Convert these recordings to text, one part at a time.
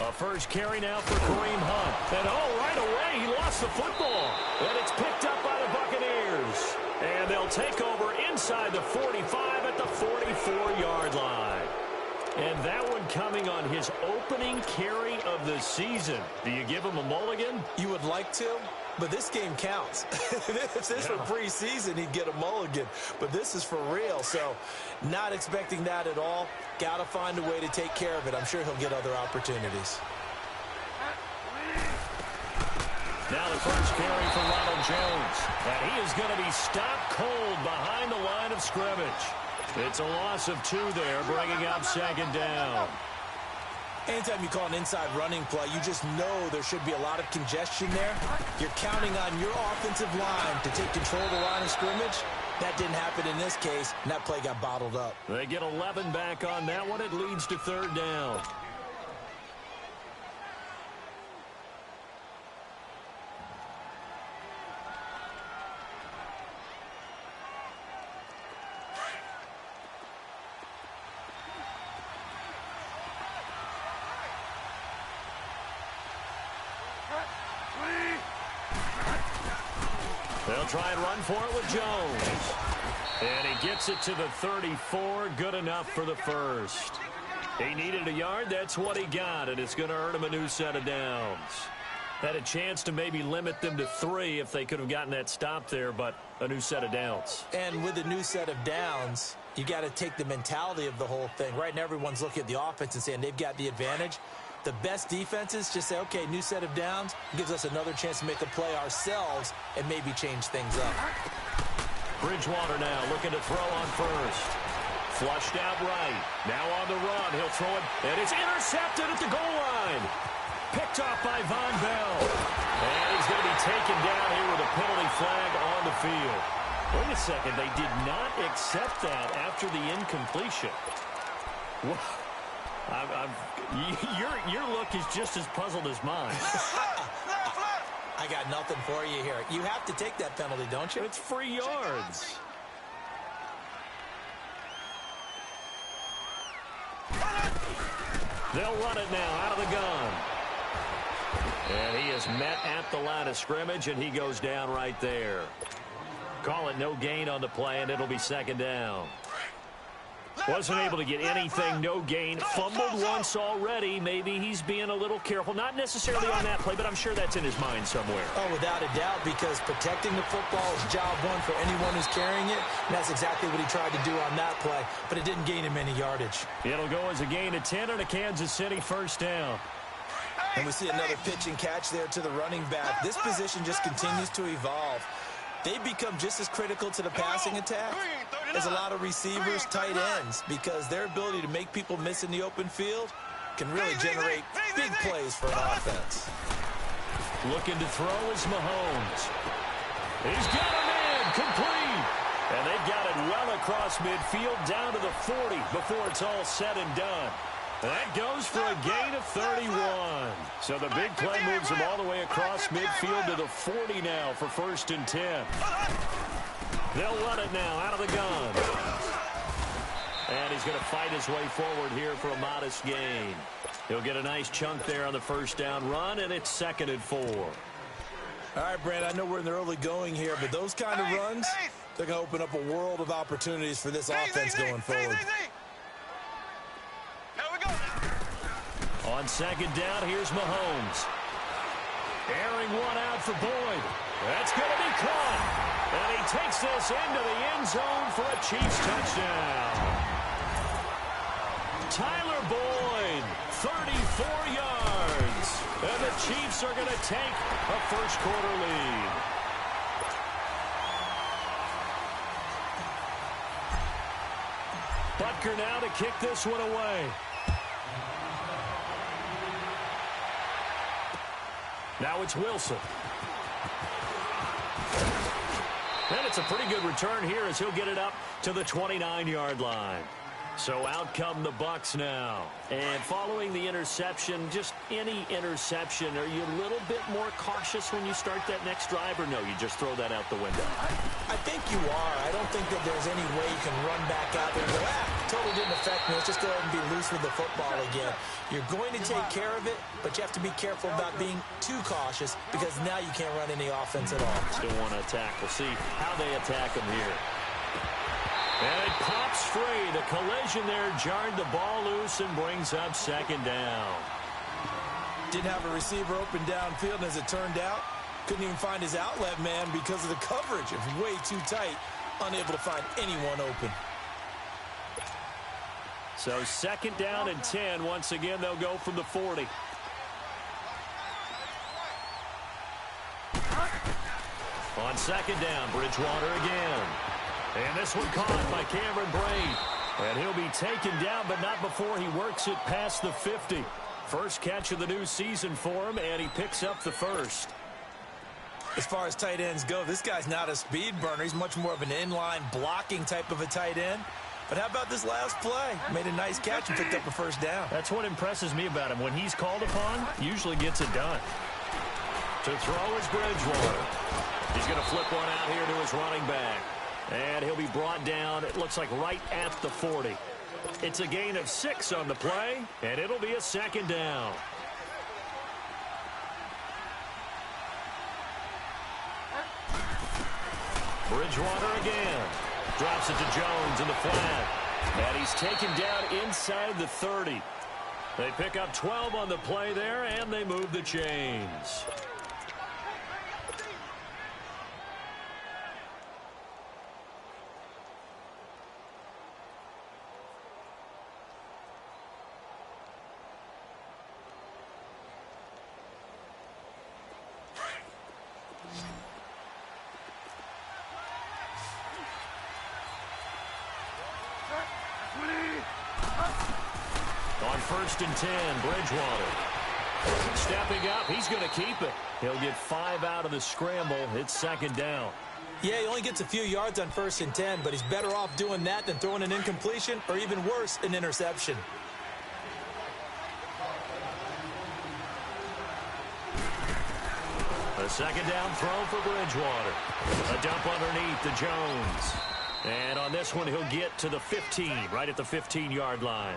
A first carry now for Kareem Hunt. And right away, he lost the football. And it's picked up by the Buccaneers. And they'll take over inside the 45 at the 44-yard line. And that one coming on his opening carry of the season. Do you give him a mulligan? You would like to, but this game counts. If this were preseason, he'd get a mulligan. But this is for real, so not expecting that at all. Got to find a way to take care of it. I'm sure he'll get other opportunities. Now the first carry for Ronald Jones. And he is going to be stopped cold behind the line of scrimmage. It's a loss of 2 there, bringing up second down. Anytime you call an inside running play, you just know there should be a lot of congestion there. You're counting on your offensive line to take control of the line of scrimmage. That didn't happen in this case, and that play got bottled up. They get 11 back on that one. It leads to third down. They'll try and run for it with Jones. And he gets it to the 34. Good enough for the first. He needed a yard. That's what he got, and it's going to earn him a new set of downs. Had a chance to maybe limit them to 3 if they could have gotten that stop there, but a new set of downs. And with a new set of downs, you got to take the mentality of the whole thing. Right now, everyone's looking at the offense and saying they've got the advantage. The best defenses just say, okay, new set of downs, gives us another chance to make a play ourselves and maybe change things up. Bridgewater now looking to throw on first. Flushed out right. Now on the run. He'll throw it, and it's intercepted at the goal line. Picked off by Von Bell. And he's going to be taken down here with a penalty flag on the field. Wait a second. They did not accept that after the incompletion. Your look is just as puzzled as mine. I got nothing for you here. You have to take that penalty, don't you? It's free yards. They'll run it now out of the gun. And he is met at the line of scrimmage, and he goes down right there. Call it no gain on the play, and it'll be second down. Wasn't able to get anything, no gain. Fumbled once already. Maybe he's being a little careful. Not necessarily on that play, but I'm sure that's in his mind somewhere. Oh, without a doubt, because protecting the football is job one for anyone who's carrying it. And that's exactly what he tried to do on that play, but it didn't gain him any yardage. It'll go as a gain of 10 and a Kansas City first down. And we see another pitch and catch there to the running back. This position just continues to evolve. They become just as critical to the passing attack as a lot of receivers, tight ends, because their ability to make people miss in the open field can really generate big plays for an offense. Looking to throw is Mahomes. He's got him in, complete. And they've got it well across midfield down to the 40 before it's all said and done. That goes for a gain of 31. So the big play moves him all the way across midfield to the 40 now for first and 10. They'll run it now out of the gun. And he's going to fight his way forward here for a modest gain. He'll get a nice chunk there on the first down run, and it's 2nd and 4. All right, Brand, I know we're in the early going here, but those kind of runs, they're going to open up a world of opportunities for this offense going forward. On second down, here's Mahomes. Airing one out for Boyd. That's going to be caught. And he takes this into the end zone for a Chiefs touchdown. Tyler Boyd, 34 yards. And the Chiefs are going to take a first-quarter lead. Butker now to kick this one away. Now it's Wilson. And it's a pretty good return here as he'll get it up to the 29-yard line. So out come the Bucs now. And following the interception, just any interception, are you a little bit more cautious when you start that next drive, or no, you just throw that out the window? I think you are. I don't think that there's any way you can run back out there and go, totally didn't affect me. Let's just go ahead and be loose with the football again. You're going to take care of it, but you have to be careful about being too cautious because now you can't run any offense at all. Still want to attack. We'll see how they attack him here. And it pops free. The collision there jarred the ball loose and brings up second down. Didn't have a receiver open downfield, and as it turned out, couldn't even find his outlet man because of the coverage. It was way too tight, unable to find anyone open. So second down and 10. Once again, they'll go from the 40. On second down, Bridgewater again. And this one caught by Cameron Brate. And he'll be taken down, but not before he works it past the 50. First catch of the new season for him, and he picks up the first. As far as tight ends go, this guy's not a speed burner. He's much more of an inline blocking type of a tight end. But how about this last play? Made a nice catch and picked up a first down. That's what impresses me about him. When he's called upon, usually gets it done. To throw is Bridgewater. He's going to flip one out here to his running back. And he'll be brought down, it looks like right at the 40. It's a gain of 6 on the play, and it'll be a second down. Bridgewater again. Drops it to Jones in the flat. And he's taken down inside the 30. They pick up 12 on the play there, and they move the chains. On first and 10, Bridgewater. Stepping up, he's going to keep it. He'll get 5 out of the scramble. It's second down. Yeah, he only gets a few yards on first and 10, but he's better off doing that than throwing an incompletion or even worse, an interception. A second down throw for Bridgewater. A dump underneath to Jones. And on this one, he'll get to the 15, right at the 15-yard line.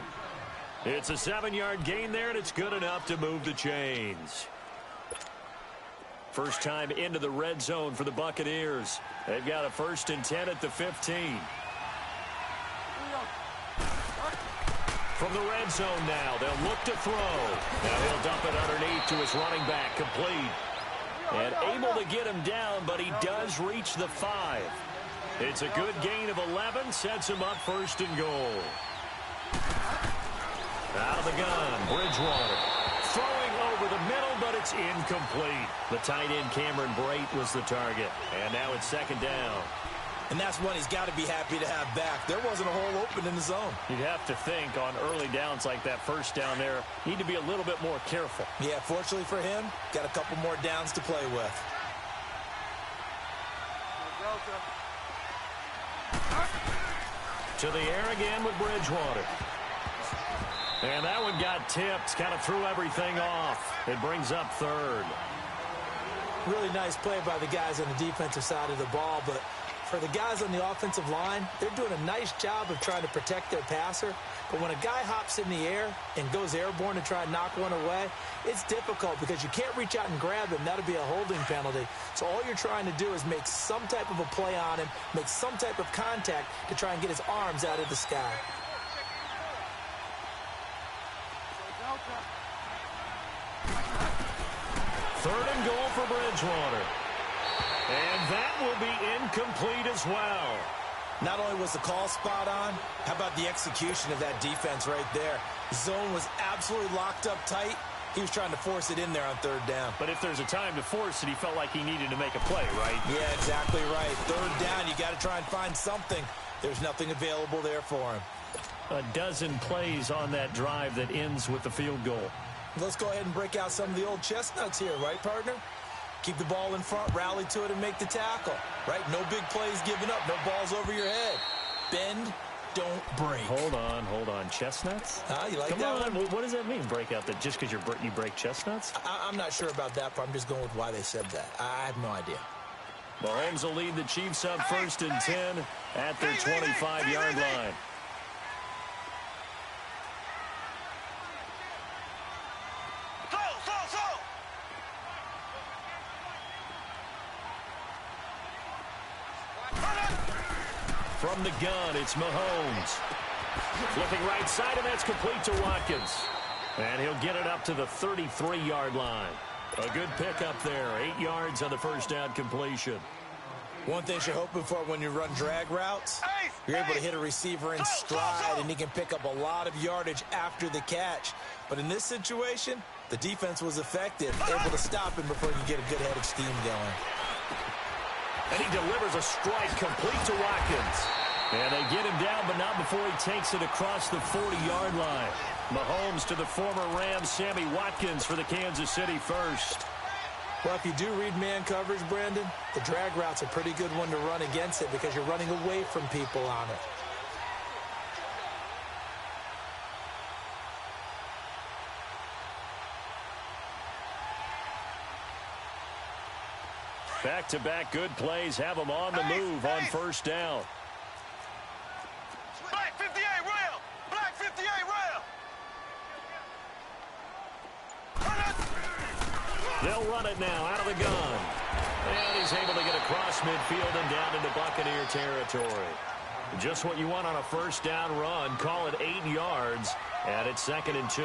It's a 7-yard gain there, and it's good enough to move the chains. First time into the red zone for the Buccaneers. They've got a first and 10 at the 15. From the red zone now, they'll look to throw. Now he'll dump it underneath to his running back, complete. And able to get him down, but he does reach the 5. It's a good gain of 11, sets him up first and goal. Out of the gun, Bridgewater. Throwing over the middle, but it's incomplete. The tight end, Cameron Brate, was the target. And now it's second down. And that's one he's got to be happy to have back. There wasn't a hole open in the zone. You'd have to think on early downs like that first down there, need to be a little bit more careful. Yeah, fortunately for him, got a couple more downs to play with. To the air again with Bridgewater. And that one got tipped, kind of threw everything off. It brings up third. Really nice play by the guys on the defensive side of the ball, but for the guys on the offensive line, they're doing a nice job of trying to protect their passer. But when a guy hops in the air and goes airborne to try and knock one away, it's difficult because you can't reach out and grab him. That'll be a holding penalty. So all you're trying to do is make some type of a play on him, make some type of contact to try and get his arms out of the sky. Third and goal for Bridgewater. And that will be incomplete as well. Not only was the call spot on, how about the execution of that defense right there? The zone was absolutely locked up tight. He was trying to force it in there on third down. But if there's a time to force it, he felt like he needed to make a play, right? Yeah, exactly right. Third down, you got to try and find something. There's nothing available there for him. A dozen plays on that drive that ends with the field goal. Let's go ahead and break out some of the old chestnuts here, right, partner? Keep the ball in front, rally to it, and make the tackle, right? No big plays given up, no balls over your head. Bend, don't break. Hold on. Chestnuts? You like Come that on, one? what does that mean, break out? That just because you break chestnuts? I'm not sure about that, but I'm just going with why they said that. I have no idea. Mahomes will lead the Chiefs up first and 10 at their 25-yard line. From the gun, it's Mahomes. Flipping right side, and that's complete to Watkins. And he'll get it up to the 33-yard line. A good pickup there. 8 yards on the first down completion. One thing you're hoping for when you run drag routes, you're able to hit a receiver in stride, and he can pick up a lot of yardage after the catch. But in this situation, the defense was effective, able to stop him before he could get a good head of steam going. And he delivers a strike complete to Watkins. And they get him down, but not before he takes it across the 40-yard line. Mahomes to the former Rams, Sammy Watkins for the Kansas City first. Well, if you do read man coverage, Brandon, the drag route's a pretty good one to run against it because you're running away from people on it. Back-to-back good plays have them on the move on first down. Black 58 rail! Black 58 rail! They'll run it now out of the gun. And he's able to get across midfield and down into Buccaneer territory. Just what you want on a first down run. Call it 8 yards, and it's 2nd and 2.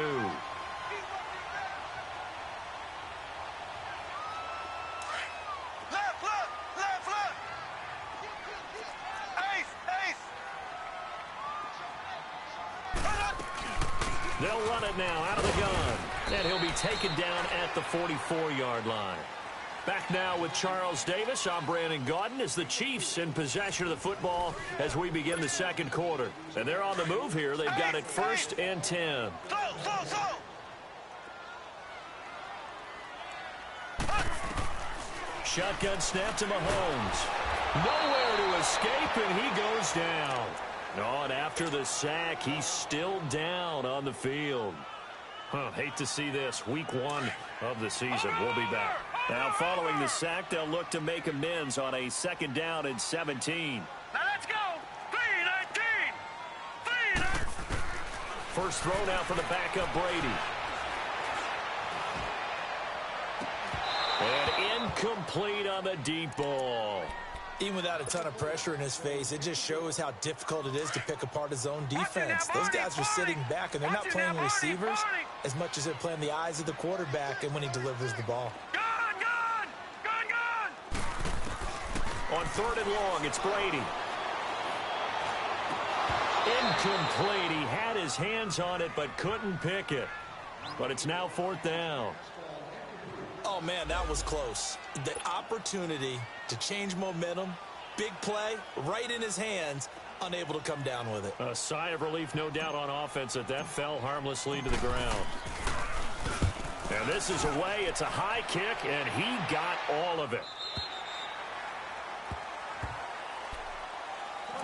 They'll run it now out of the gun. And he'll be taken down at the 44-yard line. Back now with Charles Davis. I'm Brandon Gaudin as the Chiefs in possession of the football as we begin the second quarter. And they're on the move here. They've got it 1st and 10. Shotgun snap to Mahomes. Nowhere to escape, and he goes down. Oh, and after the sack, he's still down on the field. Hate to see this. Week 1 of the season. We'll be back. Now, following the sack, they'll look to make amends on a 2nd down and 17. Now let's go! 3-19! 3-19! First throw now for the backup Brady. And incomplete on the deep ball. Even without a ton of pressure in his face, it just shows how difficult it is to pick apart his own defense. Those guys are sitting back, and they're not playing receivers as much as they're playing the eyes of the quarterback and when he delivers the ball. Gone! On 3rd and long, it's Brady. Incomplete. He had his hands on it but couldn't pick it. But it's now 4th down. Oh, man, that was close. The opportunity to change momentum, big play, right in his hands, unable to come down with it. A sigh of relief, no doubt, on offense that fell harmlessly to the ground. And this is away. It's a high kick, and he got all of it.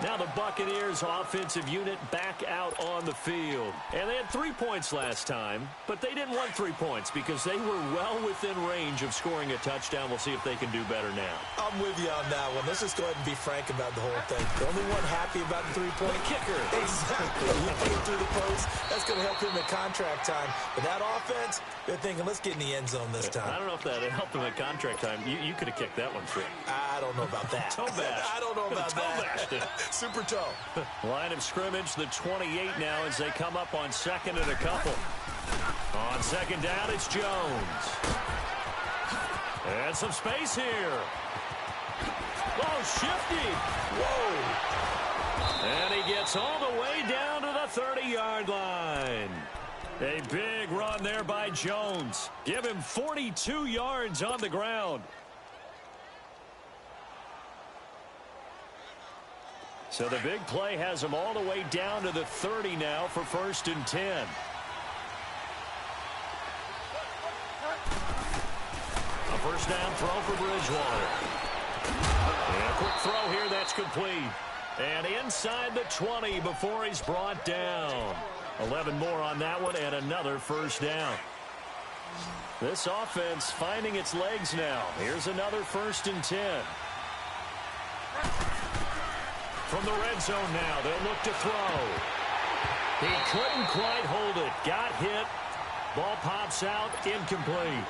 Now the Buccaneers offensive unit back out on the field. And they had 3 points last time, but they didn't want 3 points because they were well within range of scoring a touchdown. We'll see if they can do better now. I'm with you on that one. Let's just go ahead and be frank about the whole thing. The only one happy about the 3-point kicker. Exactly. He came through the post. That's going to help him at contract time. But that offense, they're thinking, let's get in the end zone this time. I don't know if that helped him at contract time. You could have kicked that one through. I don't know about that. Toe bash. I don't know about that. Super toe. Line of scrimmage, the 28 now as they come up on 2nd and a couple. On 2nd down, it's Jones. And some space here. Oh, shifty. Whoa. And he gets all the way down to the 30-yard line. A big run there by Jones. Give him 42 yards on the ground. So the big play has him all the way down to the 30 now for 1st and 10. A first down throw for Bridgewater. And a quick throw here, that's complete. And inside the 20 before he's brought down. 11 more on that one and another first down. This offense finding its legs now. Here's another 1st and 10. From the red zone now, they'll look to throw. He couldn't quite hold it. Got hit. Ball pops out, incomplete.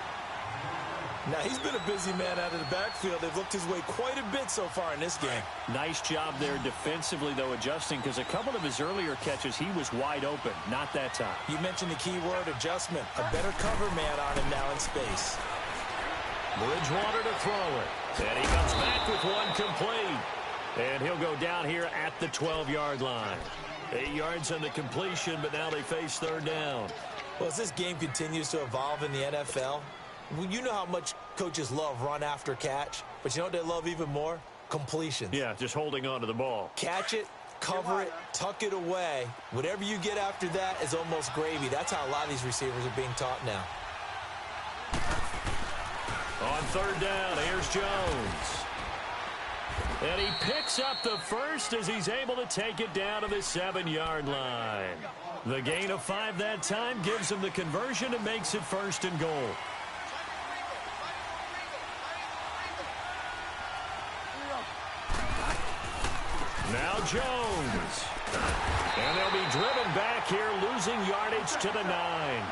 Now, he's been a busy man out of the backfield. They've looked his way quite a bit so far in this game. Nice job there defensively, though, adjusting, because a couple of his earlier catches, he was wide open. Not that time. You mentioned the key word, adjustment. A better cover man on him now in space. Bridgewater to throw it. And he comes back with one complete. And he'll go down here at the 12-yard line. 8 yards on the completion, but now they face third down. Well, as this game continues to evolve in the NFL, you know how much coaches love run after catch, but you know what they love even more? Completions. Yeah, just holding on to the ball. Catch it, cover it, tuck it away. Whatever you get after that is almost gravy. That's how a lot of these receivers are being taught now. On third down, here's Jones. And he picks up the first as he's able to take it down to the 7-yard line. The gain of 5 that time gives him the conversion and makes it 1st and goal. Now Jones. And they'll be driven back here, losing yardage to the 9.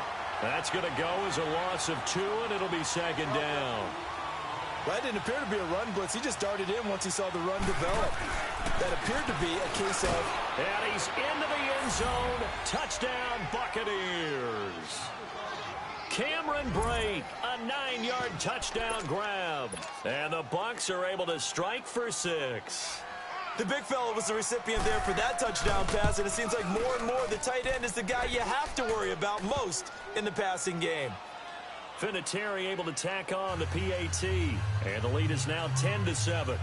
That's going to go as a loss of 2, and it'll be 2nd down. That didn't appear to be a run blitz. He just darted in once he saw the run develop. That appeared to be a case of... And he's into the end zone. Touchdown, Buccaneers. Cameron Brate, a 9-yard touchdown grab. And the Bucs are able to strike for 6. The big fella was the recipient there for that touchdown pass, and it seems like more and more the tight end is the guy you have to worry about most in the passing game. Vinatieri able to tack on the PAT, and the lead is now 10-7.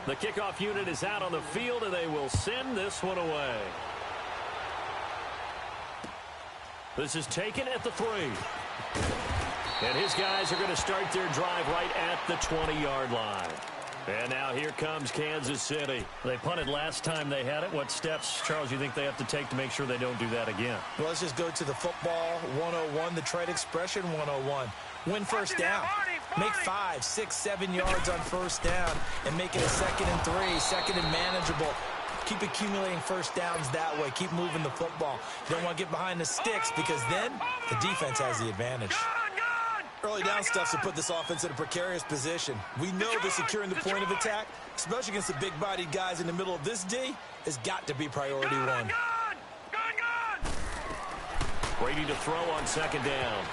The kickoff unit is out on the field, and they will send this one away. This is taken at the 3. And his guys are going to start their drive right at the 20-yard line. And now here comes Kansas City. They punted last time they had it. What steps, Charles, you think they have to take to make sure they don't do that again? Well, let's just go to the football 101, the trade expression 101. Win first down. Make 5, 6, 7 yards on first down and make it a 2nd and 3, 2nd and manageable. Keep accumulating first downs that way. Keep moving the football. You don't want to get behind the sticks because then the defense has the advantage. Early down stuff to put this offense in a precarious position. We know that securing the point of attack, especially against the big-bodied guys in the middle of this D, has got to be priority 1. Brady to throw on 2nd down.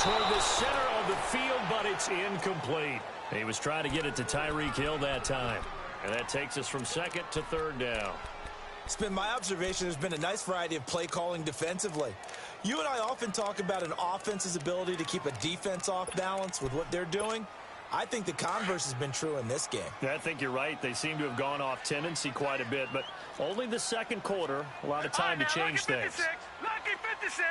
Toward the center of the field, but it's incomplete. He was trying to get it to Tyreek Hill that time. And that takes us from 2nd to 3rd down. It's been my observation there's been a nice variety of play calling defensively. You and I often talk about an offense's ability to keep a defense off balance with what they're doing. I think the converse has been true in this game. Yeah, I think you're right. They seem to have gone off tendency quite a bit, but only the 2nd quarter, a lot of time to change things. Lucky 56.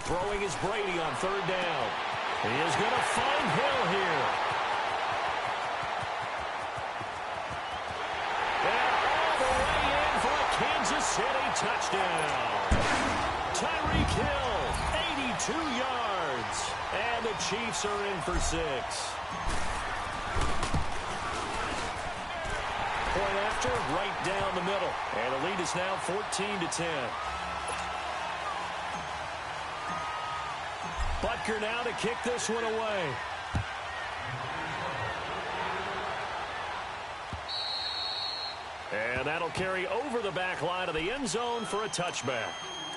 Throwing is Brady on 3rd down. He is going to find Hill here. Kansas City touchdown. Tyreek Hill, 82 yards. And the Chiefs are in for 6. Point after, right down the middle. And the lead is now 14-10. Butker now to kick this one away. And that'll carry over the back line of the end zone for a touchback.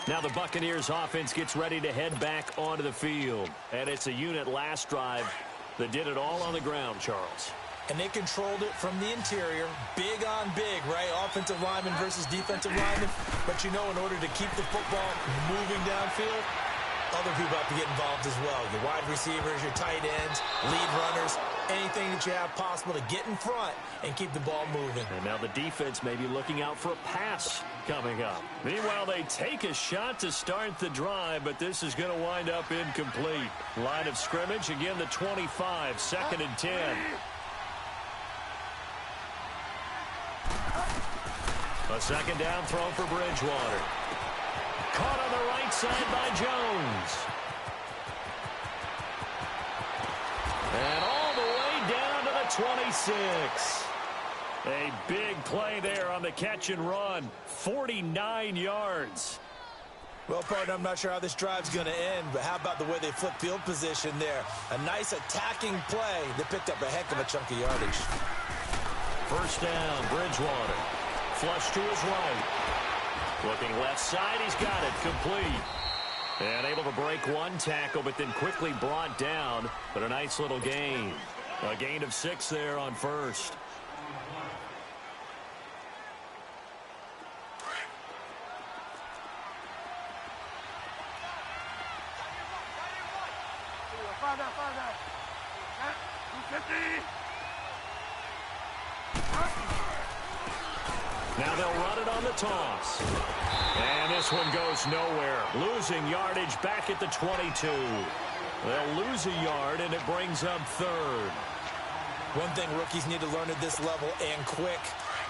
Now the Buccaneers offense gets ready to head back onto the field. And it's a unit last drive that did it all on the ground, Charles. And they controlled it from the interior, big on big, right? Offensive lineman versus defensive lineman. But you know, in order to keep the football moving downfield, other people have to get involved as well. Your wide receivers, your tight ends, lead runners, anything that you have possible to get in front and keep the ball moving. And now the defense may be looking out for a pass coming up. Meanwhile, they take a shot to start the drive, but this is going to wind up incomplete. Line of scrimmage, again the 25, 2nd and 10. A 2nd down throw for Bridgewater. Caught on the right side by Jones. And all the way down to the 26. A big play there on the catch and run. 49 yards. Well, partner, I'm not sure how this drive's going to end, but how about the way they flip field position there? A nice attacking play that picked up a heck of a chunk of yardage. First down, Bridgewater. Flush to his right. Looking left side, he's got it. Complete. And able to break one tackle, but then quickly brought down. But a nice little gain. A gain of 6 there on first. Now they'll run it on the toss. And this one goes nowhere. Losing yardage back at the 22. They'll lose a yard, and it brings up third. One thing rookies need to learn at this level, and quick.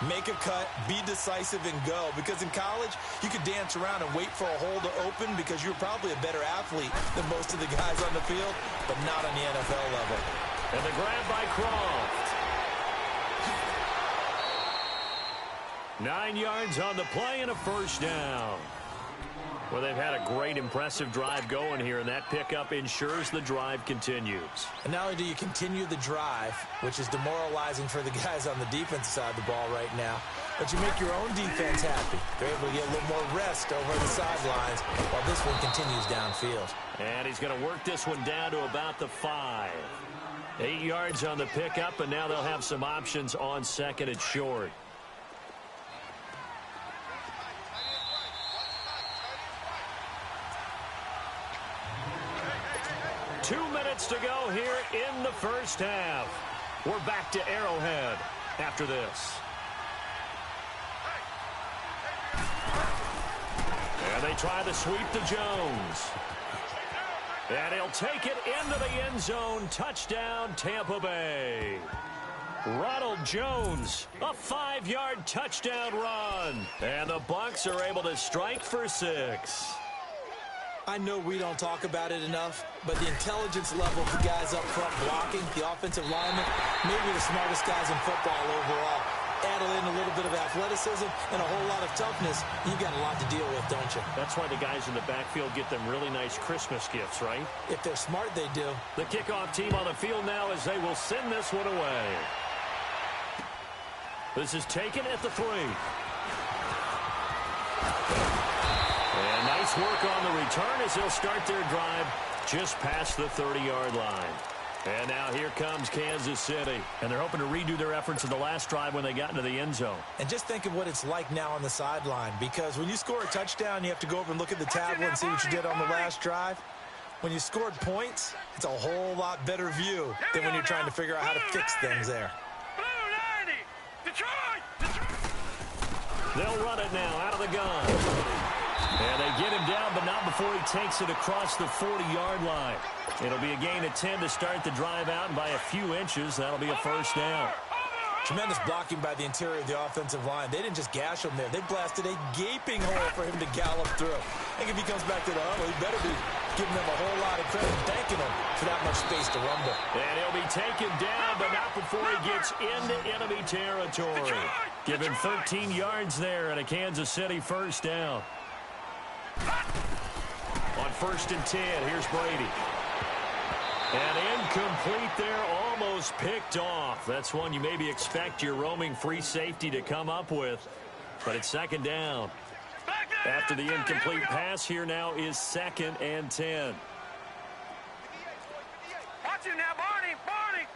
Make a cut, be decisive, and go. Because in college, you could dance around and wait for a hole to open because you're probably a better athlete than most of the guys on the field, but not on the NFL level. And the grab by Croft. 9 yards on the play and a first down. Well, they've had a great, impressive drive going here, and that pickup ensures the drive continues. And not only do you continue the drive, which is demoralizing for the guys on the defensive side of the ball right now, but you make your own defense happy. They're able to get a little more rest over the sidelines while this one continues downfield. And he's going to work this one down to about the 5. 8 yards on the pickup, and now they'll have some options on second and short. Two minutes to go here in the first half. We're back to Arrowhead after this. And they try to sweep to Jones. And he'll take it into the end zone. Touchdown, Tampa Bay. Ronald Jones, a 5-yard touchdown run. And the Bucs are able to strike for 6. I know we don't talk about it enough, but the intelligence level of the guys up front blocking, the offensive linemen, maybe the smartest guys in football overall. Add in a little bit of athleticism and a whole lot of toughness, you've got a lot to deal with, don't you? That's why the guys in the backfield get them really nice Christmas gifts, right? If they're smart, they do. The kickoff team on the field now as they will send this one away. This is taken at the 3. And nice work on the return as they'll start their drive just past the 30-yard line. And now here comes Kansas City. And they're hoping to redo their efforts in the last drive when they got into the end zone. And just think of what it's like now on the sideline. Because when you score a touchdown, you have to go over and look at the tablet and see what you did on the last drive. When you scored points, it's a whole lot better view than when you're trying to figure out how to fix things there. They'll run it now out of the gun. And they get him down, but not before he takes it across the 40-yard line. It'll be a gain of 10 to start the drive out, and by a few inches, that'll be a first down. Tremendous blocking by the interior of the offensive line. They didn't just gash him there. They blasted a gaping hole for him to gallop through. I think if he comes back to the huddle, he better be giving them a whole lot of credit and thanking them for that much space to rumble. And he'll be taken down, but not before he gets into enemy territory. Give him 13 yards there and a Kansas City first down. On 1st and 10, here's Brady. And incomplete there, almost picked off. That's one you maybe expect your roaming free safety to come up with. But it's 2nd down. After the incomplete pass, here now is 2nd and 10. Watch him now, Barney, Barney.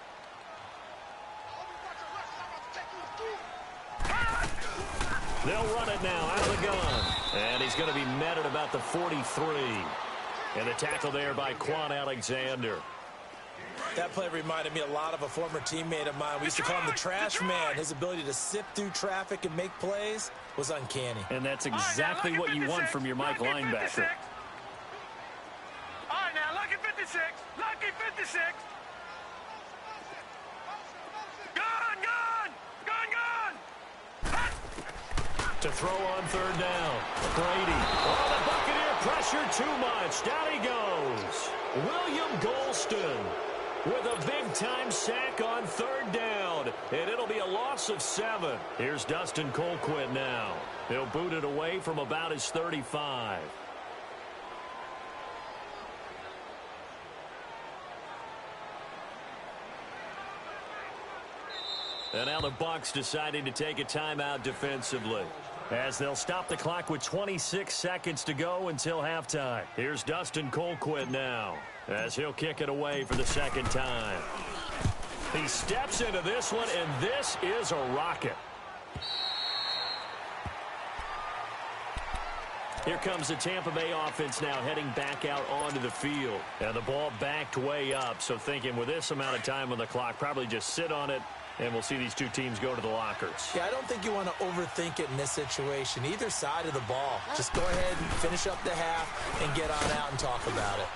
They'll run it now out of the gun. And he's going to be met at about the 43. And the tackle there by Quan Alexander. That play reminded me a lot of a former teammate of mine. We used to call him the trash man. His ability to sift through traffic and make plays was uncanny. And that's exactly what you want from your Mike linebacker. All right, now, lucky 56. Lucky 56. Gun, gun, gun, gun. To throw on 3rd down. Brady. Oh, the Buccaneer pressure too much. Down he goes. William Golston. with a big-time sack on third down, and it'll be a loss of 7. Here's Dustin Colquitt now. He'll boot it away from about his 35. And now the Bucs deciding to take a timeout defensively, as they'll stop the clock with 26 seconds to go until halftime. Here's Dustin Colquitt now, as he'll kick it away for the second time. He steps into this one, and this is a rocket. Here comes the Tampa Bay offense now heading back out onto the field. And the ball backed way up, so thinking with this amount of time on the clock, probably just sit on it, and we'll see these two teams go to the lockers. Yeah, I don't think you want to overthink it in this situation. Either side of the ball. Just go ahead and finish up the half and get on out and talk about it.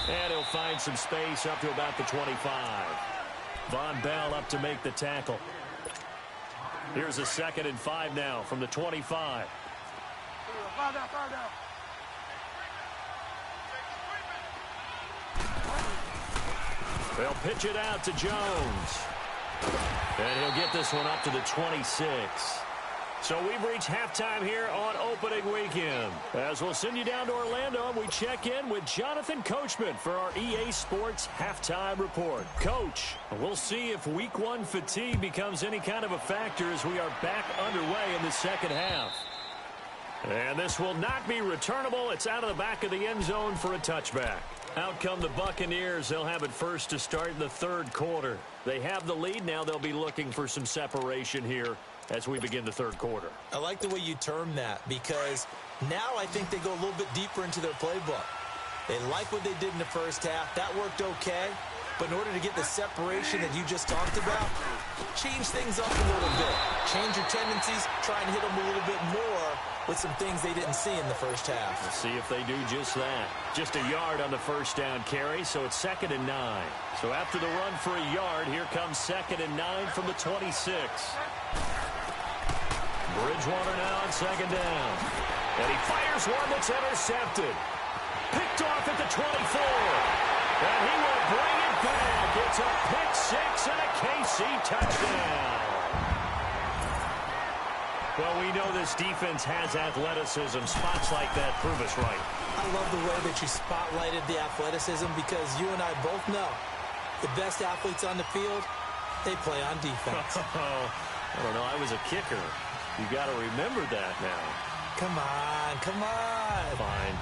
And he'll find some space up to about the 25. Von Bell up to make the tackle. Here's a 2nd and 5 now from the 25. They'll pitch it out to Jones. And he'll get this one up to the 26. So we've reached halftime here on opening weekend. As we'll send you down to Orlando, we check in with Jonathan Coachman for our EA Sports Halftime Report. Coach, we'll see if Week 1 fatigue becomes any kind of a factor as we are back underway in the second half. And this will not be returnable. It's out of the back of the end zone for a touchback. Out come the Buccaneers. They'll have it first to start in the third quarter. They have the lead now. They'll be looking for some separation here as we begin the third quarter. I like the way you term that, because now I think they go a little bit deeper into their playbook. They like what they did in the first half. That worked okay. But in order to get the separation that you just talked about, change things up a little bit. Change your tendencies. Try and hit them a little bit more with some things they didn't see in the first half. We'll see if they do just that. Just a yard on the first down carry, so it's 2nd and 9. So after the run for a yard, here comes 2nd and 9 from the 26. Bridgewater now on 2nd down. And he fires one that's intercepted. Picked off at the 24. And he will bring it back. It's a pick 6 and a KC touchdown. Well, we know this defense has athleticism. Spots like that prove us right. I love the way that you spotlighted the athleticism, because you and I both know the best athletes on the field, they play on defense. I don't know. I was a kicker. You got to remember that now. Come on, come on. Fine.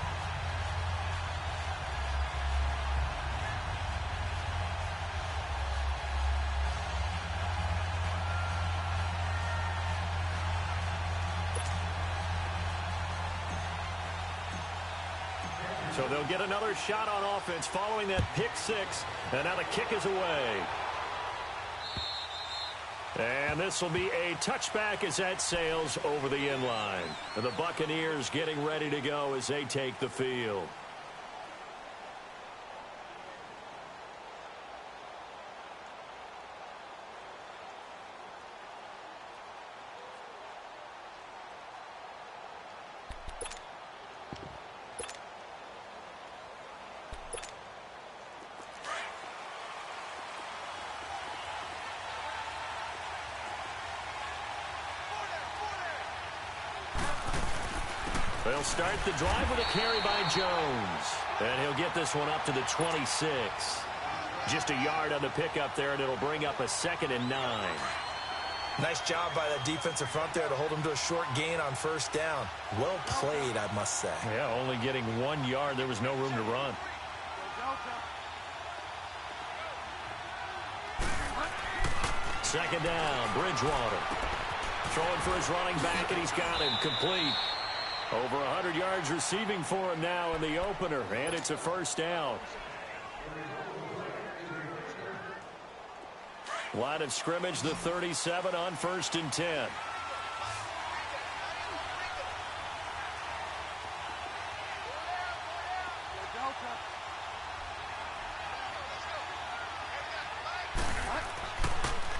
So they'll get another shot on offense following that pick 6. And now the kick is away. And this will be a touchback as that sails over the end line. And the Buccaneers getting ready to go as they take the field. They'll start the drive with a carry by Jones. And he'll get this one up to the 26. Just a yard on the pickup there, and it'll bring up a 2nd and 9. Nice job by that defensive front there to hold him to a short gain on first down. Well played, I must say. Yeah, only getting 1 yard. There was no room to run. Second down, Bridgewater. Throwing for his running back, and he's got him complete. Over 100 yards receiving for him now in the opener, and it's a first down. Line of scrimmage, the 37 on 1st and 10.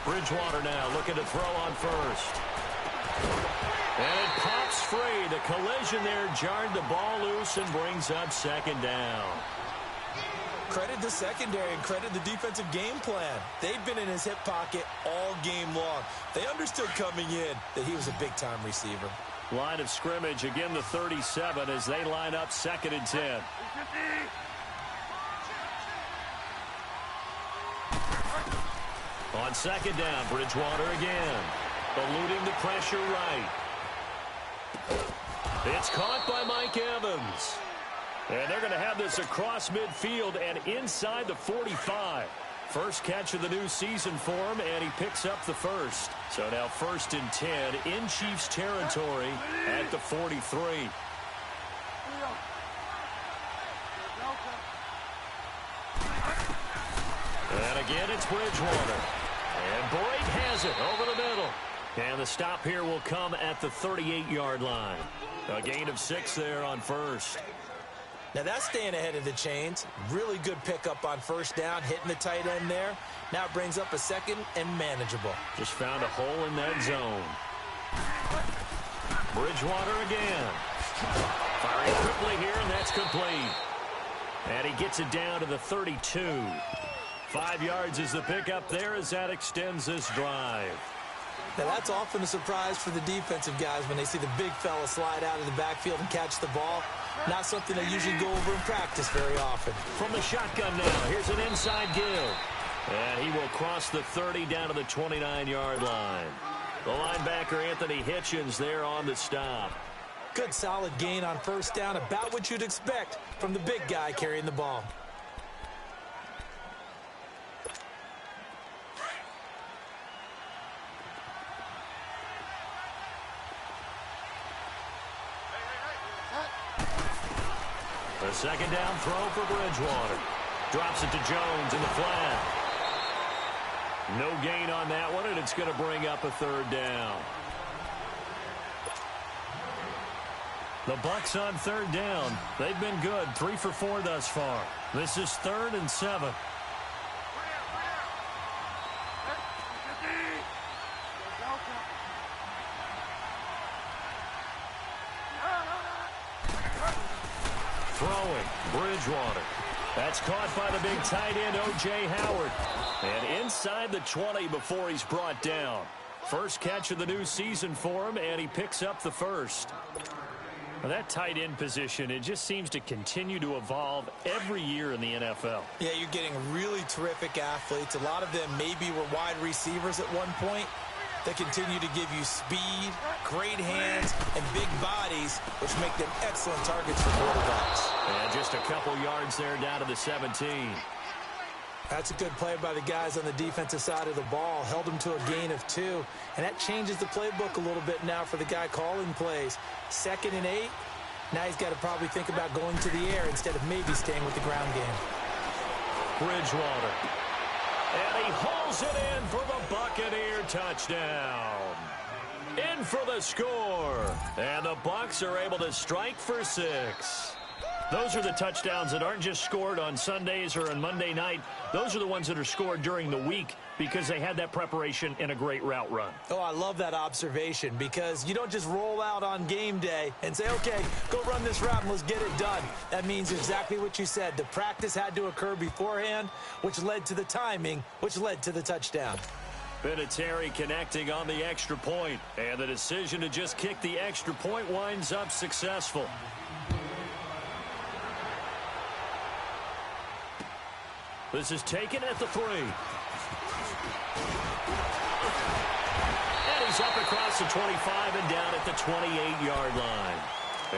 Bridgewater now looking to throw on first. And it pops free. The collision there jarred the ball loose and brings up 2nd down. Credit the secondary and credit the defensive game plan. They've been in his hip pocket all game long. They understood coming in that he was a big-time receiver. Line of scrimmage, again the 37 as they line up 2nd and 10. On 2nd down, Bridgewater again. Eluding the pressure right. It's caught by Mike Evans. And they're going to have this across midfield and inside the 45. First catch of the new season for him, and he picks up the first. So now 1st and 10 in Chiefs territory at the 43. And again, it's Bridgewater. And Boyd has it over the middle. And the stop here will come at the 38-yard line. A gain of 6 there on first. Now that's staying ahead of the chains. Really good pickup on 1st down, hitting the tight end there. Now it brings up a 2nd and manageable. Just found a hole in that zone. Bridgewater again. Firing quickly here, and that's complete. And he gets it down to the 32. 5 yards is the pickup there as that extends this drive. Now that's often a surprise for the defensive guys when they see the big fella slide out of the backfield and catch the ball. Not something they usually go over in practice very often. From the shotgun now, here's an inside give. And he will cross the 30 down to the 29-yard line. The linebacker, Anthony Hitchens, there on the stop. Good solid gain on 1st down, about what you'd expect from the big guy carrying the ball. The 2nd down throw for Bridgewater. Drops it to Jones in the flat. No gain on that one, and it's going to bring up a 3rd down. The Bucs on 3rd down. They've been good, 3 for 4 thus far. This is 3rd and 7. Throwing, Bridgewater. That's caught by the big tight end, O.J. Howard. And inside the 20 before he's brought down. First catch of the new season for him, and he picks up the first. Now that tight end position, it just seems to continue to evolve every year in the NFL. Yeah, you're getting really terrific athletes. A lot of them maybe were wide receivers at one point. They continue to give you speed, great hands, and big bodies, which make them excellent targets for quarterbacks. And just a couple yards there down to the 17. That's a good play by the guys on the defensive side of the ball. Held them to a gain of 2. And that changes the playbook a little bit now for the guy calling plays. 2nd and 8. Now he's got to probably think about going to the air instead of maybe staying with the ground game. Bridgewater. And he hauls it in for the Buccaneer touchdown. In for the score. And the Bucs are able to strike for 6. Those are the touchdowns that aren't just scored on Sundays or on Monday night. Those are the ones that are scored during the week because they had that preparation and a great route run. Oh, I love that observation because you don't just roll out on game day and say, okay, go run this route and let's get it done. That means exactly what you said. The practice had to occur beforehand, which led to the timing, which led to the touchdown. Vinatieri connecting on the extra point, and the decision to just kick the extra point winds up successful. This is taken at the 3. And he's up across the 25 and down at the 28-yard line.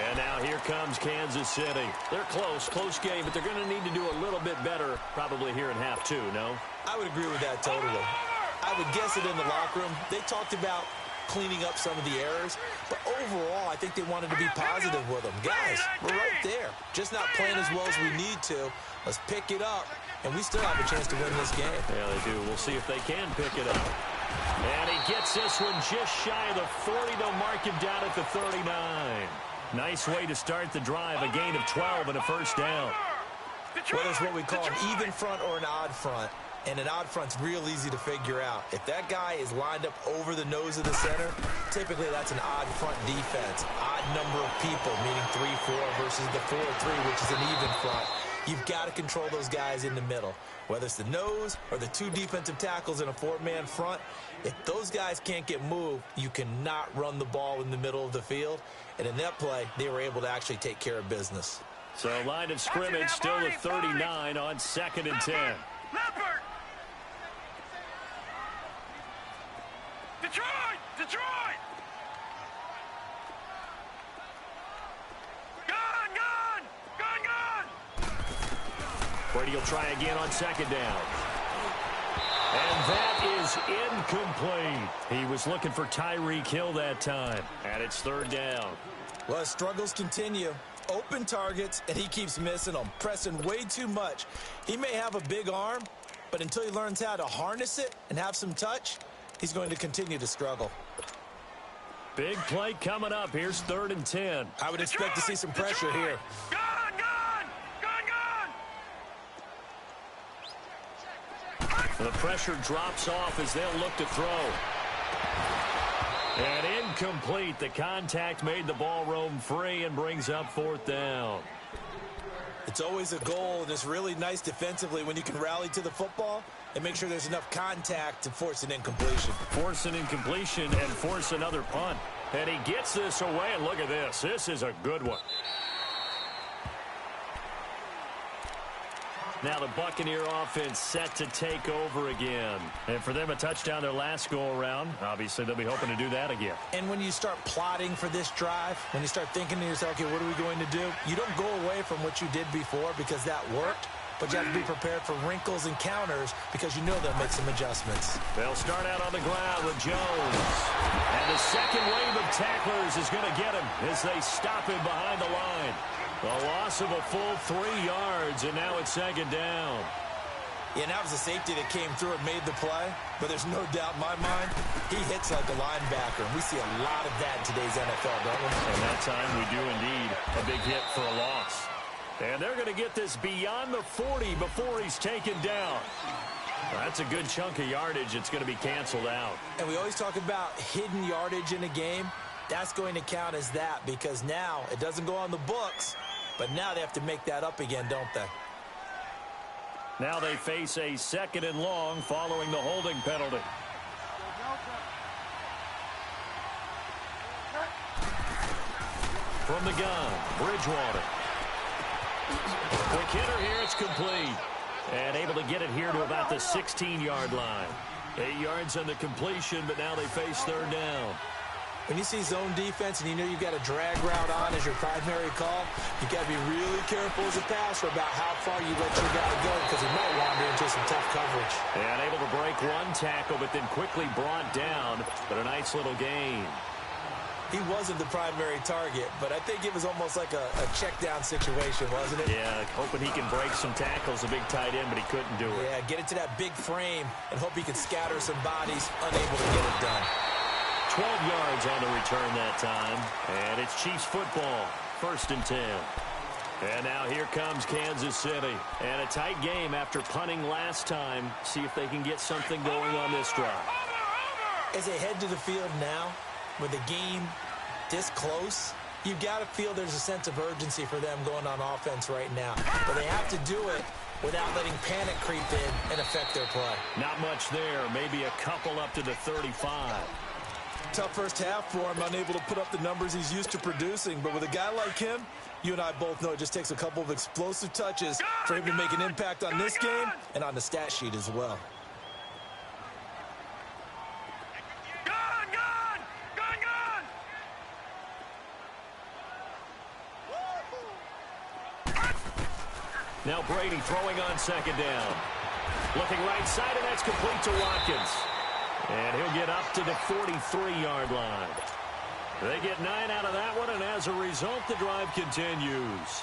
And now here comes Kansas City. They're close game, but they're going to need to do a little bit better probably here in half 2, no? I would agree with that totally. I would guess it in the locker room. They talked about cleaning up some of the errors, but overall, I think they wanted to be positive with them. Guys, we're right there. Just not playing as well as we need to. Let's pick it up, and we still have a chance to win this game. Yeah, they do. We'll see if they can pick it up. And he gets this one just shy of the 40. They'll mark him down at the 39. Nice way to start the drive, a gain of 12 and a first down. Whether it's what we call an even front or an odd front, and an odd front's real easy to figure out. If that guy is lined up over the nose of the center, typically that's an odd front defense. Odd number of people, meaning 3-4 versus the 4-3, which is an even front. You've got to control those guys in the middle, whether it's the nose or the two defensive tackles in a four-man front. If those guys can't get moved, you cannot run the ball in the middle of the field. And in that play, they were able to actually take care of business. So line of scrimmage still at 39 on 2nd and 10. Leopard! Detroit! Detroit! Gun! Gun! Gun! Gun! Brady will try again on 2nd down. And that is incomplete. He was looking for Tyreek Hill that time. And it's 3rd down. Well, his struggles continue. Open targets, and he keeps missing them, pressing way too much. He may have a big arm, but until he learns how to harness it and have some touch, he's going to continue to struggle. Big play coming up. Here's 3rd and 10. I would expect to see some pressure here. Gun! Gun! Gun! Gun! The pressure drops off as they'll look to throw. And incomplete. The contact made the ball roam free and brings up 4th down. It's always a goal, and it's really nice defensively when you can rally to the football and make sure there's enough contact to force an incompletion. Force an incompletion and force another punt. And he gets this away, and look at this. This is a good one. Now the Buccaneer offense set to take over again. And for them, a touchdown their last go-around. Obviously, they'll be hoping to do that again. And when you start plotting for this drive, when you start thinking to yourself, okay, what are we going to do? You don't go away from what you did before because that worked, but you have to be prepared for wrinkles and counters because you know they'll make some adjustments. They'll start out on the ground with Jones. And the second wave of tacklers is going to get him as they stop him behind the line. A loss of a full 3 yards, and now it's 2nd down. Yeah, and that was a safety that came through and made the play, but there's no doubt in my mind, he hits like a linebacker, and we see a lot of that in today's NFL, don't we? And that time we do indeed a big hit for a loss. And they're going to get this beyond the 40 before he's taken down. That's a good chunk of yardage. It's going to be canceled out. And we always talk about hidden yardage in a game. That's going to count as that because now it doesn't go on the books, but now they have to make that up again, don't they? Now they face a 2nd and long following the holding penalty. From the gun, Bridgewater. Quick hitter here, it's complete. And able to get it here to about the 16-yard line. 8 yards on the completion, but now they face 3rd down. When you see zone defense and you know you've got a drag route on as your primary call, you've got to be really careful as a passer about how far you let your guy go because he might wander into some tough coverage. And able to break one tackle, but then quickly brought down. But a nice little gain. He wasn't the primary target, but I think it was almost like a check-down situation, wasn't it? Yeah, hoping he can break some tackles, a big tight end, but he couldn't do it. Yeah, get it to that big frame and hope he can scatter some bodies, unable to get it done. 12 yards on the return that time. And it's Chiefs football. 1st and 10. And now here comes Kansas City. And a tight game after punting last time. See if they can get something going on this drive. As they head to the field now, with the game this close, you've got to feel there's a sense of urgency for them going on offense right now. But they have to do it without letting panic creep in and affect their play. Not much there. Maybe a couple up to the 35. Tough first half for him, unable to put up the numbers he's used to producing. But with a guy like him, you and I both know it just takes a couple of explosive touches for him to make an impact on this game and on the stat sheet as well. Now Brady throwing on 2nd down. Looking right side, and that's complete to Watkins. And he'll get up to the 43-yard line. They get 9 out of that one, and as a result, the drive continues.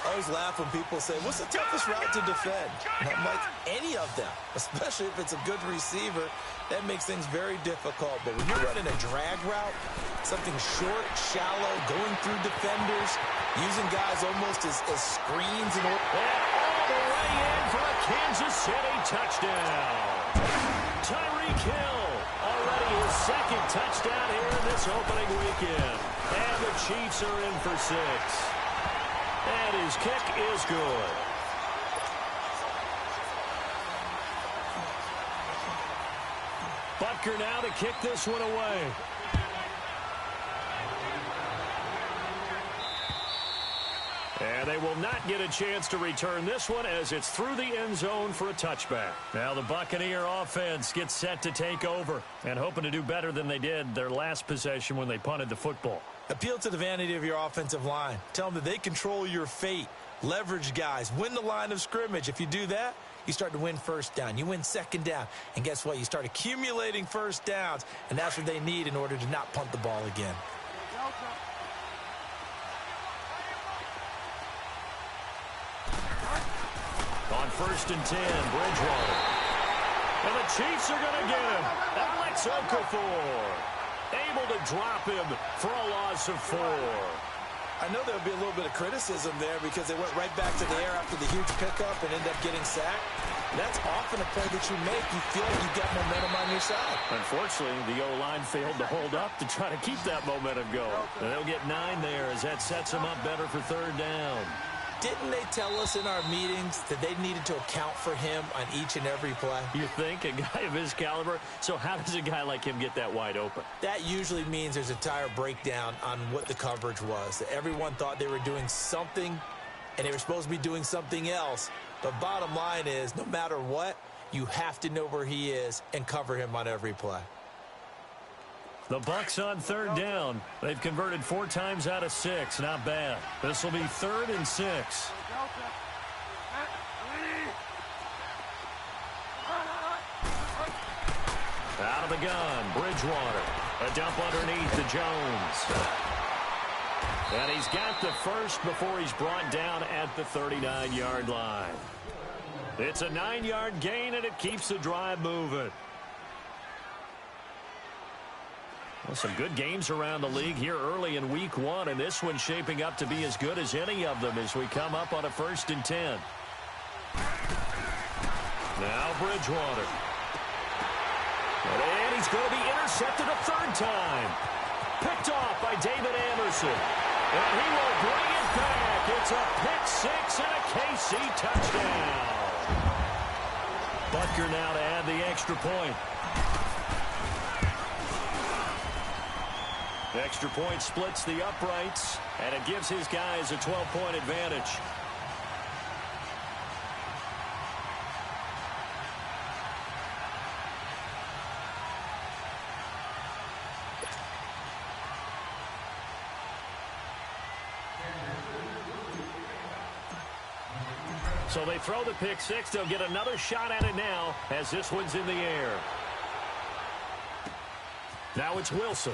I always laugh when people say, what's the toughest route to defend? And I'm like, any of them, especially if it's a good receiver. That makes things very difficult. But when you're running a drag route, something short, shallow, going through defenders, using guys almost as screens. And all the way in for a Kansas City touchdown. Tyreek Hill, already his 2nd touchdown here in this opening weekend. And the Chiefs are in for 6. And his kick is good. Butker now to kick this one away. And they will not get a chance to return this one as it's through the end zone for a touchback. Now the Buccaneer offense gets set to take over and hoping to do better than they did their last possession when they punted the football. Appeal to the vanity of your offensive line. Tell them that they control your fate. Leverage guys. Win the line of scrimmage. If you do that, you start to win first down. You win second down. And guess what? You start accumulating first downs. And that's what they need in order to not punt the ball again. On 1st and 10, Bridgewater. And the Chiefs are going to get him. Alex Okafor able to drop him for a loss of 4. I know there'll be a little bit of criticism there because they went right back to the air after the huge pickup and ended up getting sacked. That's often a play that you make. You feel like you've got momentum on your side. Unfortunately, the O-line failed to hold up to try to keep that momentum going. And they'll get 9 there as that sets them up better for 3rd down. Didn't they tell us in our meetings that they needed to account for him on each and every play? You think? A guy of his caliber? So how does a guy like him get that wide open? That usually means there's a entire breakdown on what the coverage was. Everyone thought they were doing something, and they were supposed to be doing something else. But bottom line is, no matter what, you have to know where he is and cover him on every play. The Bucs on 3rd down. They've converted 4 times out of 6. Not bad. This will be 3rd and 6. Out of the gun, Bridgewater. A dump underneath to Jones. And he's got the first before he's brought down at the 39-yard line. It's a 9-yard gain, and it keeps the drive moving. Well, some good games around the league here early in week 1, and this one's shaping up to be as good as any of them as we come up on a 1st and 10. Now Bridgewater. And he's going to be intercepted a 3rd time. Picked off by David Anderson. And he will bring it back. It's a pick-6 and a KC touchdown. Butker now to add the extra point. Extra point splits the uprights, and it gives his guys a 12-point advantage. So they throw the pick-6. They'll get another shot at it now as this one's in the air. Now it's Wilson.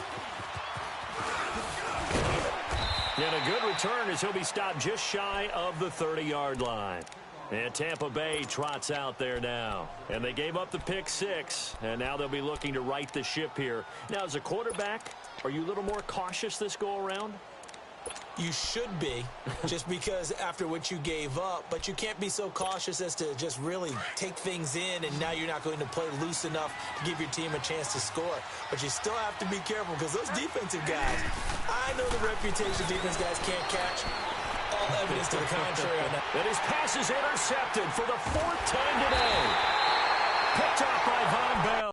And a good return as he'll be stopped just shy of the 30-yard line. And Tampa Bay trots out there now. And they gave up the pick-6, and now they'll be looking to right the ship here. Now, as a quarterback, are you a little more cautious this go-around? You should be, just because after what you gave up, but you can't be so cautious as to just really take things in, and now you're not going to play loose enough to give your team a chance to score. But you still have to be careful because those defensive guys, I know the reputation defense guys can't catch. All evidence to the contrary on that. And his pass is intercepted for the 4th time today. Picked up by Von Bell.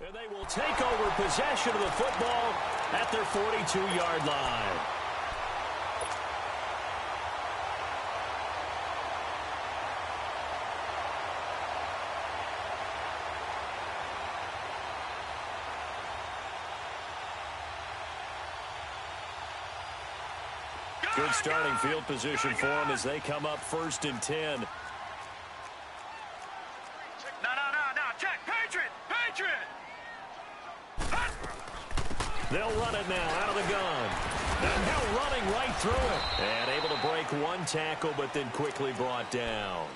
And they will take over possession of the football at their 42-yard line. Good starting field position for them as they come up 1st and 10. No, check, Patriot! They'll run it now out of the gun. And now running right through it. And able to break one tackle, but then quickly brought down.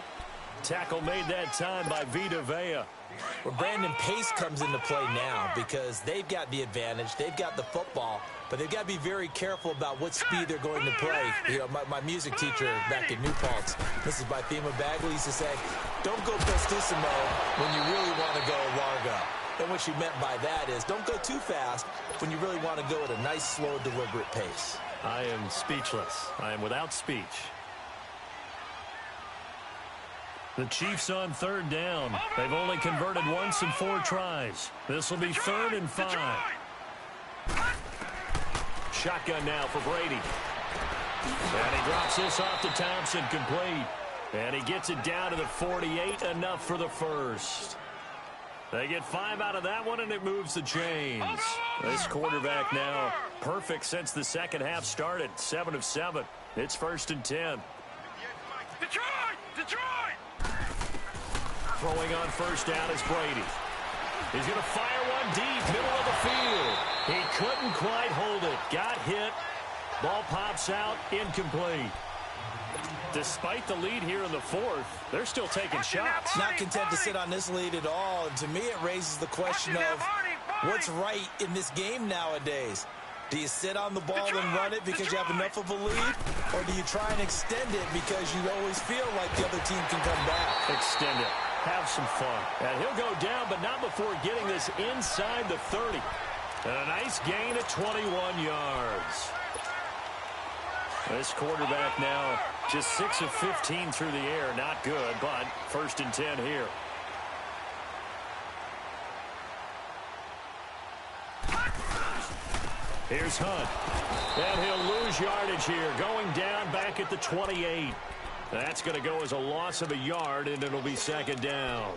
Tackle made that time by Vita Vea. Well, Brandon, pace comes into play now because they've got the advantage. They've got the football, but they've got to be very careful about what speed they're going to play. You know, my music teacher back in New Paltz, Mrs. Bythema Bagley, used to say, don't go prestissimo when you really want to go largo. And what she meant by that is don't go too fast when you really want to go at a nice, slow, deliberate pace. I am speechless. I am without speech. The Chiefs on third down. They've only converted once in 4 tries. This will be 3rd and 5. Shotgun now for Brady. And he drops this off to Thompson, complete. And he gets it down to the 48, enough for the first. They get 5 out of that one, and it moves the chains. This quarterback now perfect since the second half started. 7 of 7. It's 1st and 10. Detroit! Throwing on first down is Brady. He's going to fire one deep, middle of the field. He couldn't quite hold it. Got hit. Ball pops out, incomplete. Despite the lead here in the 4th, they're still taking shots. Not content to sit on this lead at all. And to me, it raises the question of what's right in this game nowadays. Do you sit on the ball and run it because you have enough of a lead? Or do you try and extend it because you always feel like the other team can come back? Extend it. Have some fun. And he'll go down, but not before getting this inside the 30. And a nice gain of 21 yards. This quarterback now just 6 of 15 through the air. Not good, but 1st and 10 here. Here's Hunt. And he'll lose yardage here. Going down back at the 28. That's going to go as a loss of a yard, and it'll be 2nd down.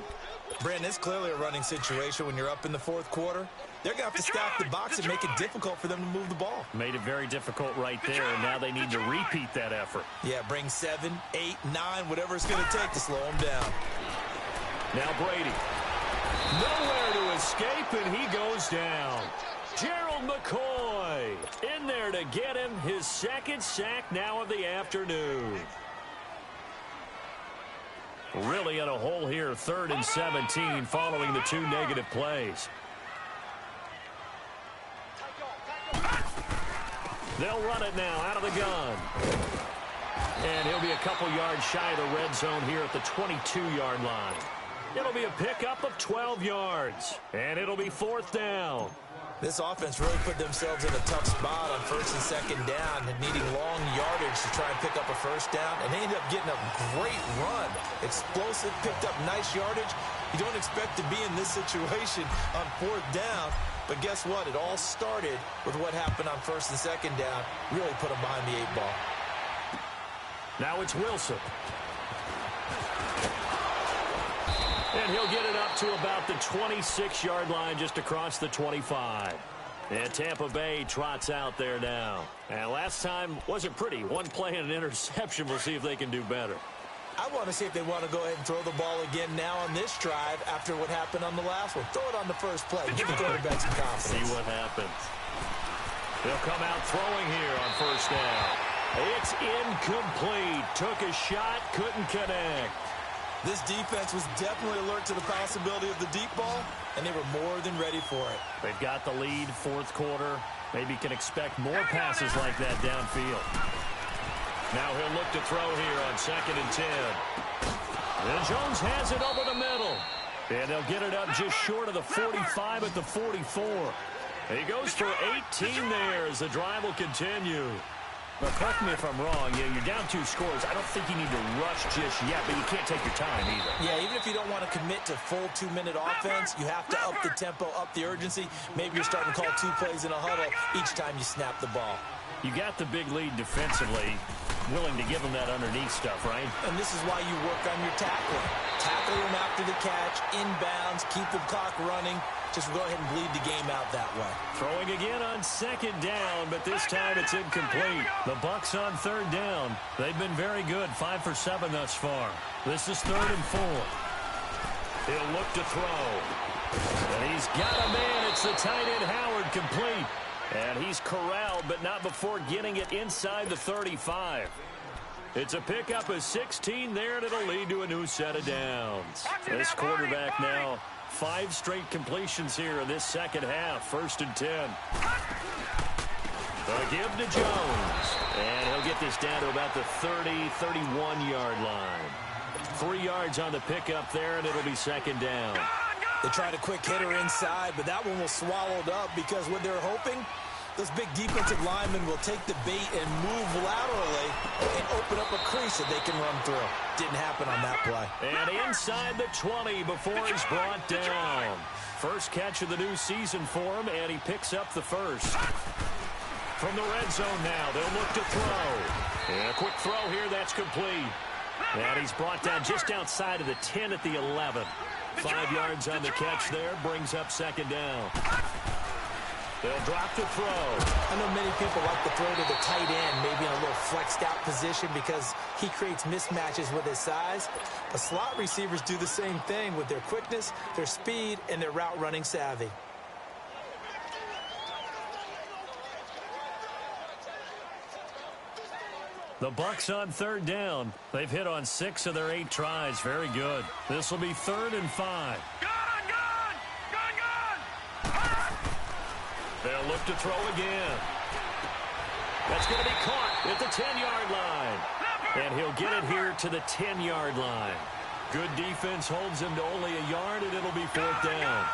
Brandon, it's clearly a running situation when you're up in the 4th quarter. They're going to have to stack the box and make it difficult for them to move the ball. Made it very difficult right there, and now they need to repeat that effort. Yeah, bring 7, 8, 9, whatever it's going to take to slow them down. Now Brady. Nowhere to escape, and he goes down. Gerald McCoy in there to get him his 2nd sack now of the afternoon. Really in a hole here, 3rd and 17 following the 2 negative plays. They'll run it now out of the gun. And he'll be a couple yards shy of the red zone here at the 22-yard line. It'll be a pickup of 12 yards. And it'll be 4th down. This offense really put themselves in a tough spot on 1st and 2nd down and needing long yardage to try and pick up a 1st down. And they ended up getting a great run. Explosive, picked up nice yardage. You don't expect to be in this situation on 4th down. But guess what? It all started with what happened on 1st and 2nd down. Really put them behind the 8 ball. Now it's Wilson. And he'll get it up to about the 26-yard line just across the 25. And Tampa Bay trots out there now. And last time wasn't pretty. One play and an interception. We'll see if they can do better. I want to see if they want to go ahead and throw the ball again now on this drive after what happened on the last one. Throw it on the first play. Give the quarterback some confidence. See what happens. They'll come out throwing here on 1st down. It's incomplete. Took a shot, couldn't connect. This defense was definitely alert to the possibility of the deep ball, and they were more than ready for it. They've got the lead, 4th quarter. Maybe can expect more passes like that downfield. Now he'll look to throw here on 2nd and 10. And Jones has it over the middle. And they'll get it up just short of the 45 at the 44. He goes for 18 there as the drive will continue. But correct me if I'm wrong, you're down 2 scores. I don't think you need to rush just yet, but you can't take your time either. Yeah, even if you don't want to commit to full 2-minute offense, you have to up the tempo, up the urgency. Maybe you're starting to call 2 plays in a huddle each time you snap the ball. You got the big lead defensively, willing to give them that underneath stuff, right? And this is why you work on your tackling. Tackle them after the catch, inbounds, keep the clock running. Just go ahead and bleed the game out that way. Throwing again on 2nd down, but this time it's incomplete. The Bucs on 3rd down. They've been very good, 5 for 7 thus far. This is 3rd and 4. He'll look to throw. And he's got a man. It's the tight end, Howard, complete. And he's corralled, but not before getting it inside the 35. It's a pickup of 16 there, and it'll lead to a new set of downs. This quarterback now 5 straight completions here in this second half. 1st and 10. A give to Jones. And he'll get this down to about the 30, 31-yard line. 3 yards on the pickup there, and it'll be 2nd down. They tried a quick hitter inside, but that one was swallowed up because what they're hoping, those big defensive linemen will take the bait and move laterally and open up a crease that they can run through. Didn't happen on that play. And inside the 20 before he's brought down. First catch of the new season for him, and he picks up the first. From the red zone now, they'll look to throw. And a quick throw here, that's complete. And he's brought down just outside of the 10 at the 11. 5 yards on the catch there, brings up 2nd down. They'll drop to throw. I know many people like to throw to the tight end, maybe in a little flexed out position because he creates mismatches with his size. But slot receivers do the same thing with their quickness, their speed, and their route running savvy. The Bucs on 3rd down. They've hit on 6 of their 8 tries. Very good. This will be 3rd and 5. They'll look to throw again. That's going to be caught at the 10-yard line. And he'll get it here to the 10-yard line. Good defense holds him to only a yard, and it'll be 4th down.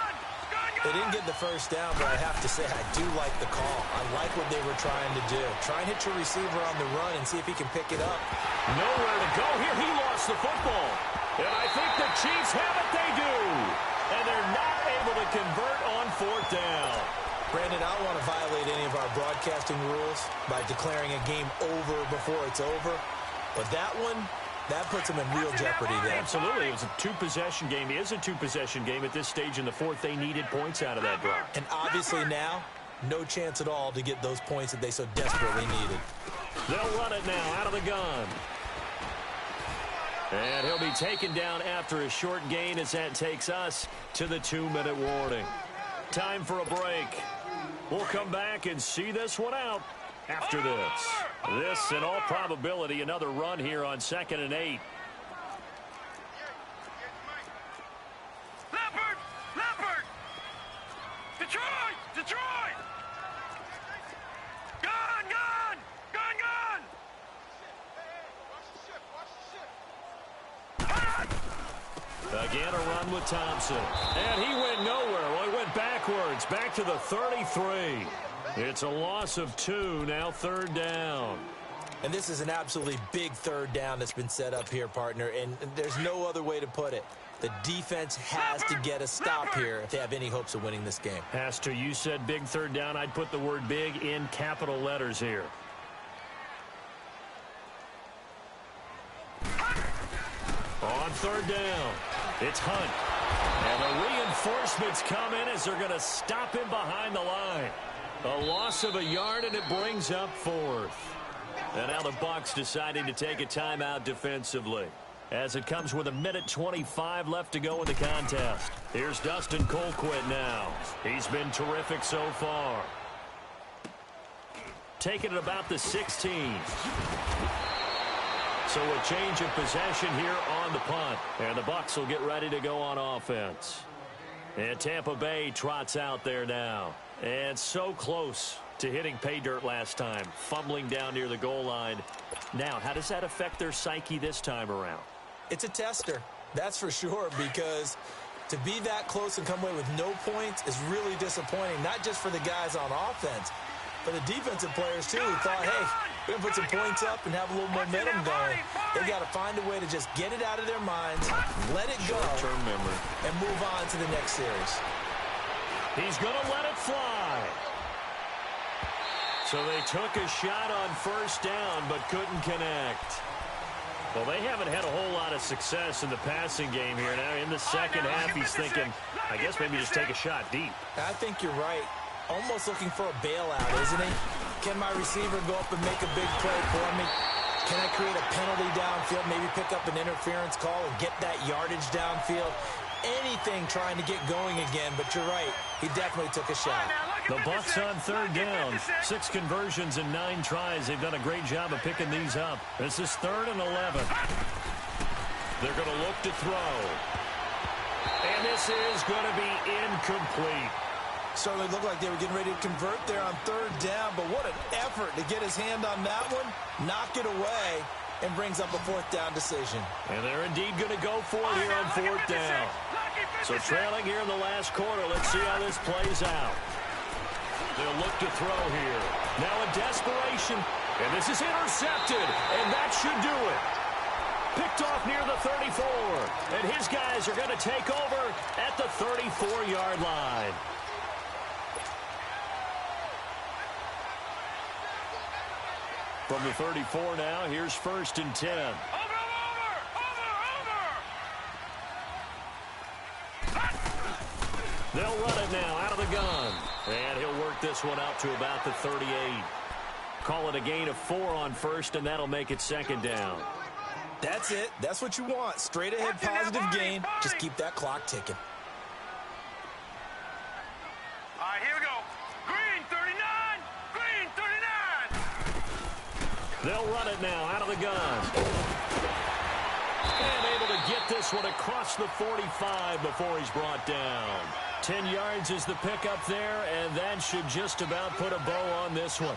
They didn't get the first down, but I have to say I do like the call. I like what they were trying to do. Try and hit your receiver on the run and see if he can pick it up. Nowhere to go here. He lost the football. And I think the Chiefs have it. They do. And they're not able to convert on 4th down. Brandon, I don't want to violate any of our broadcasting rules by declaring a game over before it's over. But that one, that puts them in real jeopardy there. Absolutely. It was a 2-possession game. It is a 2-possession game at this stage in the 4th. They needed points out of that drive. And obviously now, no chance at all to get those points that they so desperately needed. They'll run it now out of the gun. And he'll be taken down after a short gain as that takes us to the 2-minute warning. Time for a break. We'll come back and see this one out after this. This, in all probability, another run here on 2nd and 8. Leopard! Detroit! Gun! Again, a run with Thompson. And he went nowhere. Well, he went backwards, back to the 33. It's a loss of 2, now 3rd down. And this is an absolutely big 3rd down that's been set up here, partner, and there's no other way to put it. The defense has to get a stop here if they have any hopes of winning this game. Has to. You said big 3rd down. I'd put the word big in capital letters here. On 3rd down, it's Hunt. And the reinforcements come in as they're going to stop him behind the line. A loss of a yard, and it brings up 4th. And now the Bucs deciding to take a timeout defensively, as it comes with 1:25 left to go in the contest. Here's Dustin Colquitt now. He's been terrific so far. Taking it about the 16. So a change of possession here on the punt. And the Bucs will get ready to go on offense. And Tampa Bay trots out there now. And so close to hitting pay dirt last time. Fumbling down near the goal line. Now, how does that affect their psyche this time around? It's a tester, that's for sure, because to be that close and come away with no points is really disappointing, not just for the guys on offense, but the defensive players, too, who thought, hey, we're going to put some points up and have a little momentum going. They've got to find a way to just get it out of their minds, let it go, short-term memory, and move on to the next series. He's going to let it fly. So they took a shot on 1st down, but couldn't connect. Well, they haven't had a whole lot of success in the passing game here. Now, in the second half, he's thinking, I guess maybe just take a shot deep. I think you're right. Almost looking for a bailout, isn't he? Can my receiver go up and make a big play for me? Can I create a penalty downfield, maybe pick up an interference call and get that yardage downfield? anything trying to get going again, but you're right. He definitely took a shot. The Bucs on third down. 6 conversions and 9 tries. They've done a great job of picking these up. This is 3rd and 11. They're going to look to throw. And this is going to be incomplete. Certainly looked like they were getting ready to convert there on 3rd down, but what an effort to get his hand on that one, knock it away, and brings up a 4th down decision. And they're indeed going to go for it here on 4th down. So trailing here in the last quarter, let's see how this plays out. They'll look to throw here. Now in desperation, and this is intercepted, and that should do it. Picked off near the 34, and his guys are going to take over at the 34-yard line. From the 34 now, here's 1st and 10. Over! They'll run it now out of the gun. And he'll work this one out to about the 38. Call it a gain of 4 on 1st, and that'll make it 2nd down. That's it. That's what you want. Straight ahead positive gain. Just keep that clock ticking. All right, here we go. Green 39! Green 39! They'll run it now out of the gun. And able to get this one across the 45 before he's brought down. 10 yards is the pickup there, and that should just about put a bow on this one.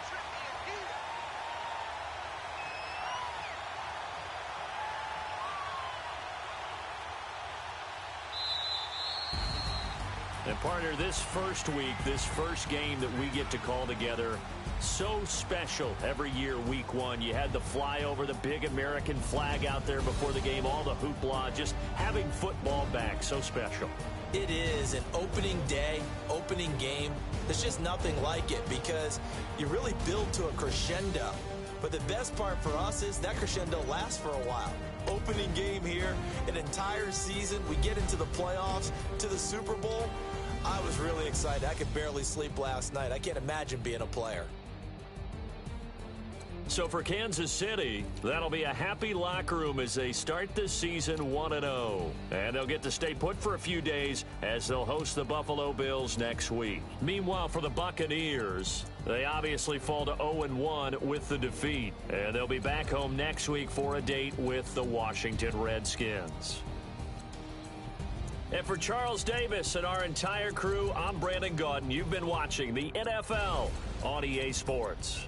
And partner, this first week, this first game that we get to call together, so special every year, week 1. You had the flyover, the big American flag out there before the game, all the hoopla, just having football back, so special. It is an opening day, opening game. There's just nothing like it because you really build to a crescendo. But the best part for us is that crescendo lasts for a while. Opening game here, an entire season. We get into the playoffs, to the Super Bowl. I was really excited. I could barely sleep last night. I can't imagine being a player. So for Kansas City, that'll be a happy locker room as they start this season 1-0. And they'll get to stay put for a few days as they'll host the Buffalo Bills next week. Meanwhile, for the Buccaneers, they obviously fall to 0-1 with the defeat. And they'll be back home next week for a date with the Washington Redskins. And for Charles Davis and our entire crew, I'm Brandon Gaudin. You've been watching the NFL on EA Sports.